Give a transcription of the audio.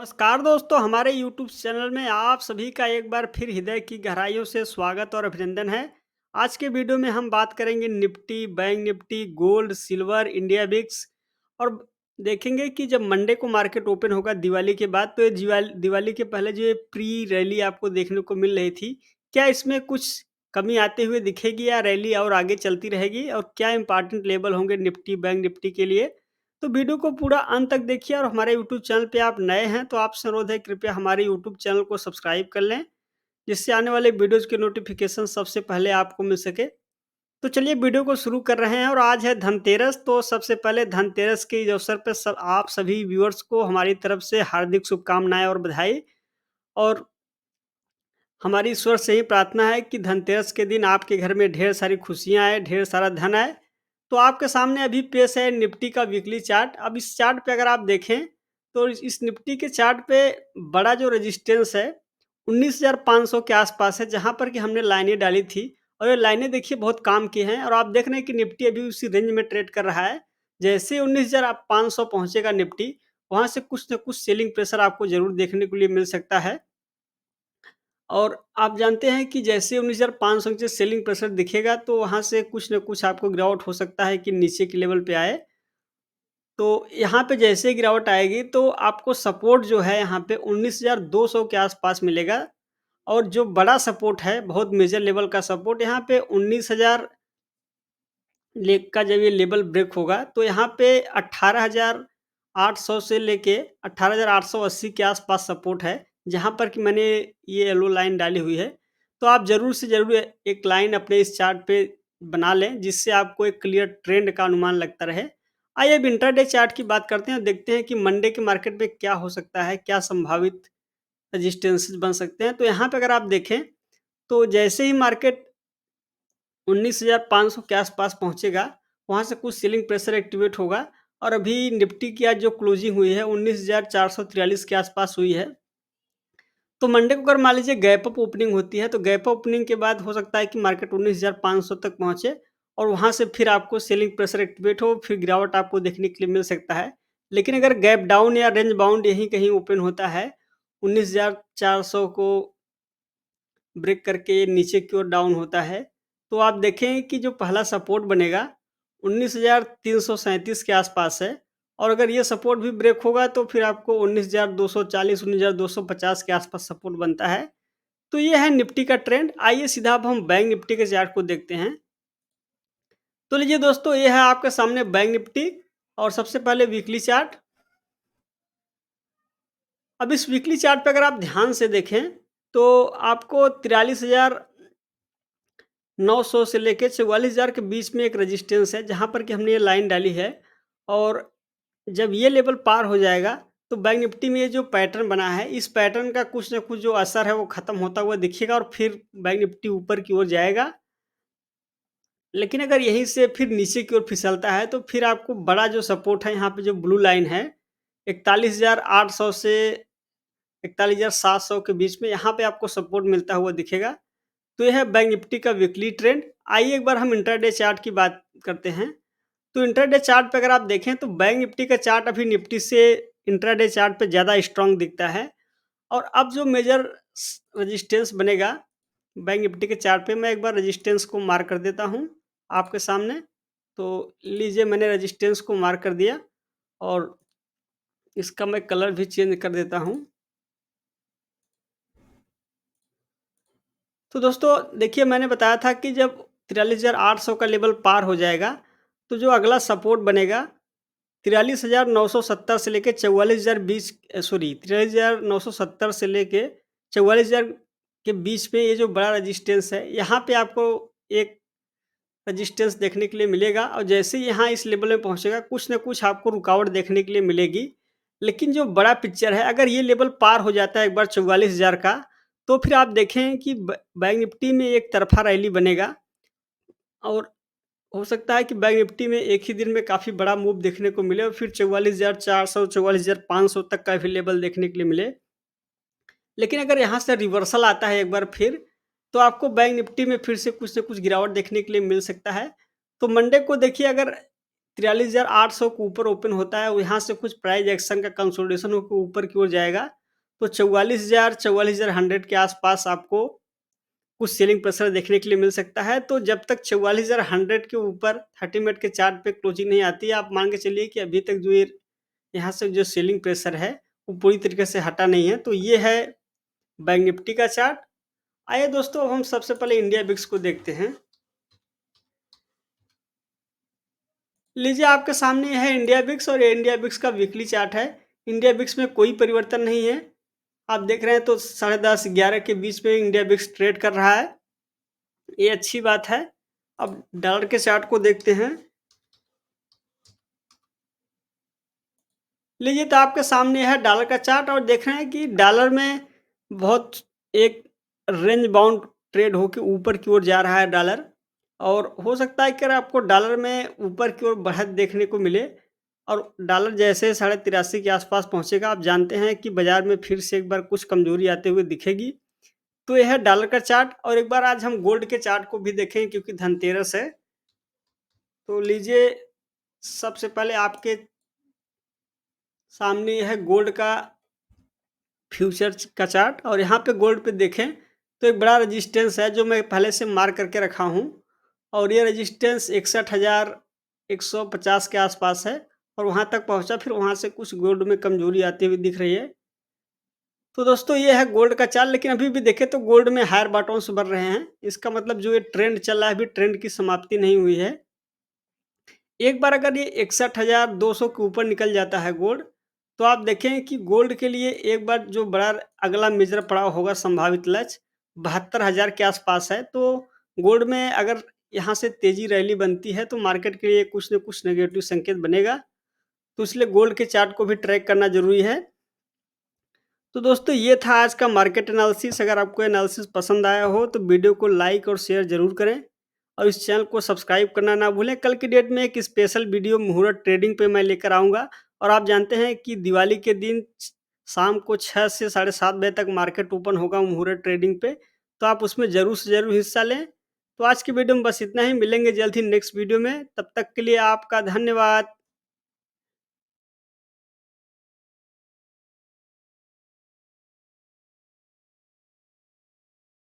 नमस्कार दोस्तों, हमारे यूट्यूब चैनल में आप सभी का एक बार फिर हृदय की गहराइयों से स्वागत और अभिनंदन है। आज के वीडियो में हम बात करेंगे Nifty, bank Nifty, gold, silver, India VIX और देखेंगे कि जब मंडे को मार्केट ओपन होगा दिवाली के बाद, तो ये दिवाली के पहले जो ये प्री रैली आपको देखने को मिल रही थी, क्या इसमें कुछ कमी आते हुए दिखेगी या रैली और आगे चलती रहेगी? और क्या इंपॉर्टेंट लेवल होंगे निफ्टी, बैंक निफ्टी के लिए? तो वीडियो को पूरा अंत तक देखिए और हमारे यूट्यूब चैनल पे आप नए हैं तो आपसे अनुरोध है कृपया हमारे यूट्यूब चैनल को सब्सक्राइब कर लें, जिससे आने वाले वीडियोज़ के नोटिफ़िकेशन सबसे पहले आपको मिल सके। तो चलिए वीडियो को शुरू कर रहे हैं और आज है धनतेरस, तो सबसे पहले धनतेरस के इस अवसर पे सब आप सभी व्यूअर्स को हमारी तरफ से हार्दिक शुभकामनाएँ और बधाई। और हमारी ईश्वर से ही प्रार्थना है कि धनतेरस के दिन आपके घर में ढेर सारी खुशियाँ आए, ढेर सारा धन आए। तो आपके सामने अभी पेश है निफ्टी का वीकली चार्ट। अब इस चार्ट पे अगर आप देखें, तो इस निफ्टी के चार्ट पे बड़ा जो रेजिस्टेंस है, 19,500 के आसपास है, जहाँ पर कि हमने लाइनें डाली थी। और ये लाइनें देखिए बहुत काम की हैं और आप देख रहे हैं कि निफ्टी अभी उसी रेंज में ट्रेड कर रहा है। जैसे ही 19,500 पहुँचेगा निफ्टी, वहाँ से कुछ न कुछ सेलिंग प्रेशर आपको ज़रूर देखने के लिए मिल सकता है। और आप जानते हैं कि जैसे 19,500 नीचे सेलिंग प्रेशर दिखेगा, तो वहाँ से कुछ न कुछ आपको गिरावट हो सकता है कि नीचे के लेवल पे आए। तो यहाँ पे जैसे ही गिरावट आएगी, तो आपको सपोर्ट जो है यहाँ पे 19,200 के आसपास मिलेगा। और जो बड़ा सपोर्ट है, बहुत मेजर लेवल का सपोर्ट, यहाँ पे 19,000 का जब ये लेवल ब्रेक होगा, तो यहाँ पे 18,800 से लेके 18,880 के आसपास सपोर्ट है, जहाँ पर कि मैंने ये येलो लाइन डाली हुई है। तो आप ज़रूर से ज़रूर एक लाइन अपने इस चार्ट पे बना लें, जिससे आपको एक क्लियर ट्रेंड का अनुमान लगता रहे। आइए अब इंट्राडे चार्ट की बात करते हैं और देखते हैं कि मंडे के मार्केट में क्या हो सकता है, क्या संभावित रेजिस्टेंसेस बन सकते हैं। तो यहाँ पे अगर आप देखें, तो जैसे ही मार्केट 19,500 के आसपास पहुँचेगा, वहाँ से कुछ सेलिंग प्रेशर एक्टिवेट होगा। और अभी निफ्टी की आज जो क्लोजिंग हुई है 19,443 के आसपास हुई है। तो मंडे को अगर मान लीजिए गैप अप ओपनिंग होती है, तो गैप अप ओपनिंग के बाद हो सकता है कि मार्केट 19,500 तक पहुँचे और वहाँ से फिर आपको सेलिंग प्रेशर एक्टिवेट हो, फिर गिरावट आपको देखने के लिए मिल सकता है। लेकिन अगर गैप डाउन या रेंज बाउंड यहीं कहीं ओपन होता है, 19,400 को ब्रेक करके ये नीचे की ओर डाउन होता है, तो आप देखें कि जो पहला सपोर्ट बनेगा 19,337 के आसपास है। और अगर ये सपोर्ट भी ब्रेक होगा, तो फिर आपको 19,240 19,250 के आसपास सपोर्ट बनता है। तो ये है निफ्टी का ट्रेंड। आइए सीधा अब हम बैंक निफ्टी के चार्ट को देखते हैं। तो लीजिए दोस्तों, ये है आपके सामने बैंक निफ्टी और सबसे पहले वीकली चार्ट। अब इस वीकली चार्ट पे अगर आप ध्यान से देखें, तो आपको 43,900 से लेके 44,000 के बीच में एक रेजिस्टेंस है, जहाँ पर कि हमने ये लाइन डाली है। और जब ये लेवल पार हो जाएगा, तो बैंक निफ्टी में ये जो पैटर्न बना है, इस पैटर्न का कुछ न कुछ जो असर है वो खत्म होता हुआ दिखेगा और फिर बैंक निफ्टी ऊपर की ओर जाएगा। लेकिन अगर यहीं से फिर नीचे की ओर फिसलता है, तो फिर आपको बड़ा जो सपोर्ट है यहाँ पे जो ब्लू लाइन है, 41,800 से 41,700 के बीच में, यहाँ पे आपको सपोर्ट मिलता हुआ दिखेगा। तो यह है बैंक निफ्टी का वीकली ट्रेंड। आइए एक बार हम इंट्राडे चार्ट की बात करते हैं। तो इंट्राडे चार्ट पे अगर आप देखें, तो बैंक निफ्टी का चार्ट अभी निफ्टी से इंट्राडे चार्ट पे ज़्यादा स्ट्रांग दिखता है। और अब जो मेजर रेजिस्टेंस बनेगा बैंक निफ्टी के चार्ट पे, मैं एक बार रेजिस्टेंस को मार्क कर देता हूँ आपके सामने। तो लीजिए, मैंने रेजिस्टेंस को मार्क कर दिया और इसका मैं कलर भी चेंज कर देता हूँ। तो दोस्तों देखिए, मैंने बताया था कि जब 43,800 का लेवल पार हो जाएगा, तो जो अगला सपोर्ट बनेगा 43,970 से लेके 44,020 सॉरी 43,970 से लेके 44,000 के बीच में ये जो बड़ा रेजिस्टेंस है, यहाँ पे आपको एक रेजिस्टेंस देखने के लिए मिलेगा। और जैसे ही यहाँ इस लेवल में पहुँचेगा, कुछ न कुछ आपको रुकावट देखने के लिए मिलेगी। लेकिन जो बड़ा पिक्चर है, अगर ये लेवल पार हो जाता है एक बार 44,000 का, तो फिर आप देखें कि बैंक निफ्टी में एक तरफा रैली बनेगा। और हो सकता है कि बैंक निफ्टी में एक ही दिन में काफ़ी बड़ा मूव देखने को मिले और फिर 44,400 44,500 तक का भी लेवल देखने के लिए मिले। लेकिन अगर यहाँ से रिवर्सल आता है एक बार फिर, तो आपको बैंक निफ्टी में फिर से कुछ न कुछ गिरावट देखने के लिए मिल सकता है। तो मंडे को देखिए, अगर 43,800 के ऊपर ओपन होता है। यहाँ से कुछ प्राइस एक्शन का कंसोलिडेशन होकर ऊपर की ओर जाएगा, तो 44,100 के आसपास आपको कुछ सेलिंग प्रेशर देखने के लिए मिल सकता है। तो जब तक 44,100 के ऊपर 30 मिनट के चार्ट पे क्लोजिंग नहीं आती है, आप मान के चलिए कि अभी तक जो ये यहाँ से जो सेलिंग प्रेशर है वो पूरी तरीके से हटा नहीं है। तो ये है बैंक निफ्टी का चार्ट। आइए दोस्तों, अब हम सबसे पहले इंडिया बिक्स को देखते हैं। लीजिए, आपके सामने यह है इंडिया बिक्स और ये इंडिया बिक्स का वीकली चार्ट है। इंडिया बिक्स में कोई परिवर्तन नहीं है। आप देख रहे हैं तो 10:30 11 के बीच में इंडिया बिक्स ट्रेड कर रहा है, ये अच्छी बात है। अब डॉलर के चार्ट को देखते हैं। लीजिए, तो आपके सामने है डॉलर का चार्ट और देख रहे हैं कि डॉलर में बहुत एक रेंज बाउंड ट्रेड होके ऊपर की ओर जा रहा है डॉलर। और हो सकता है कि अगर आपको डॉलर में ऊपर की ओर बढ़त देखने को मिले और डॉलर जैसे 83.5 के आसपास पहुंचेगा, आप जानते हैं कि बाजार में फिर से एक बार कुछ कमजोरी आते हुए दिखेगी। तो यह है डॉलर का चार्ट। और एक बार आज हम गोल्ड के चार्ट को भी देखें, क्योंकि धनतेरस है। तो लीजिए, सबसे पहले आपके सामने यह है गोल्ड का फ्यूचर का चार्ट और यहाँ पे गोल्ड पे देखें तो एक बड़ा रेजिस्टेंस है जो मैं पहले से मार्क करके रखा हूँ। और ये रेजिस्टेंस 61,150 के आसपास है और वहाँ तक पहुँचा, फिर वहाँ से कुछ गोल्ड में कमजोरी आती हुई दिख रही है। तो दोस्तों, ये है गोल्ड का चार्ट। लेकिन अभी भी देखें तो गोल्ड में हायर बॉटम्स बन रहे हैं। इसका मतलब जो ये ट्रेंड चल रहा है, अभी ट्रेंड की समाप्ति नहीं हुई है। एक बार अगर ये 61,200 के ऊपर निकल जाता है गोल्ड, तो आप देखें कि गोल्ड के लिए एक बार जो बड़ा अगला मेजर पड़ाव होगा, संभावित लक्ष्य 72,000 के आसपास है। तो गोल्ड में अगर यहाँ से तेजी रैली बनती है तो मार्केट के लिए कुछ न कुछ नेगेटिव संकेत बनेगा। तो इसलिए गोल्ड के चार्ट को भी ट्रैक करना जरूरी है। तो दोस्तों, ये था आज का मार्केट एनालिसिस। अगर आपको एनालिसिस पसंद आया हो तो वीडियो को लाइक और शेयर जरूर करें और इस चैनल को सब्सक्राइब करना ना भूलें। कल की डेट में एक स्पेशल वीडियो मुहूर्त ट्रेडिंग पे मैं लेकर आऊँगा। और आप जानते हैं कि दिवाली के दिन शाम को 6 से 7:30 बजे तक मार्केट ओपन होगा मुहूर्त ट्रेडिंग पे, तो आप उसमें ज़रूर से ज़रूर हिस्सा लें। तो आज की वीडियो में बस इतना ही, मिलेंगे जल्द ही नेक्स्ट वीडियो में। तब तक के लिए आपका धन्यवाद।